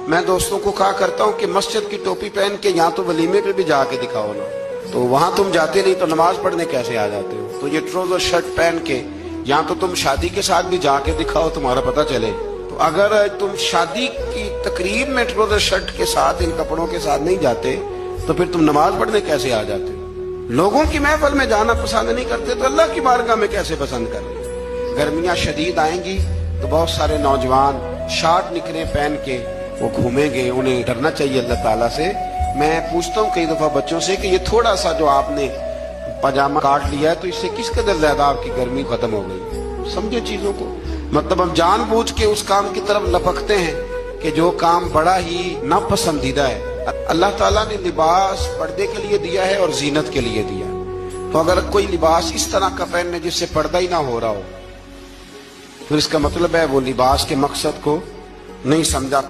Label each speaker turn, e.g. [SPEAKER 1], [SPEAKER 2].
[SPEAKER 1] मैं दोस्तों को कहा करता हूँ कि मस्जिद की टोपी पहन के यहाँ तो वलीमे पे भी जाके दिखाओ ना, तो वहां तुम जाते नहीं तो नमाज पढ़ने कैसे आ जाते हो? तो ये ट्राउजर शर्ट पहन के यहाँ तो तुम शादी के साथ भी जाके दिखाओ, तुम्हारा पता चले। तो अगर तुम शादी की तकरीब में ट्राउजर शर्ट के साथ इन कपड़ों के साथ नहीं जाते तो फिर तुम नमाज पढ़ने कैसे आ जाते हो? लोगों की महफिल में जाना पसंद नहीं करते तो अल्लाह की बारगाह में कैसे पसंद कर रहे? गर्मियां शदीद आएंगी तो बहुत सारे नौजवान शार्ट निकरे पहन के वो घूमेंगे, उन्हें डरना चाहिए अल्लाह ताला से। मैं पूछता हूँ कई दफा बच्चों से कि ये थोड़ा सा जो आपने पजामा काट लिया है तो इससे किस कदर ज्यादा आपकी गर्मी खत्म हो गई। समझे चीजों को, मतलब हम जानबूझ के उस काम की तरफ लपकते हैं कि जो काम बड़ा ही नापसंदीदा है। अल्लाह ताला ने लिबास पर्दे के लिए दिया है और जीनत के लिए दिया। तो अगर कोई लिबास इस तरह का पहनने जिससे पर्दा ही ना हो रहा हो, फिर इसका मतलब है वो लिबास के मकसद को नहीं समझा।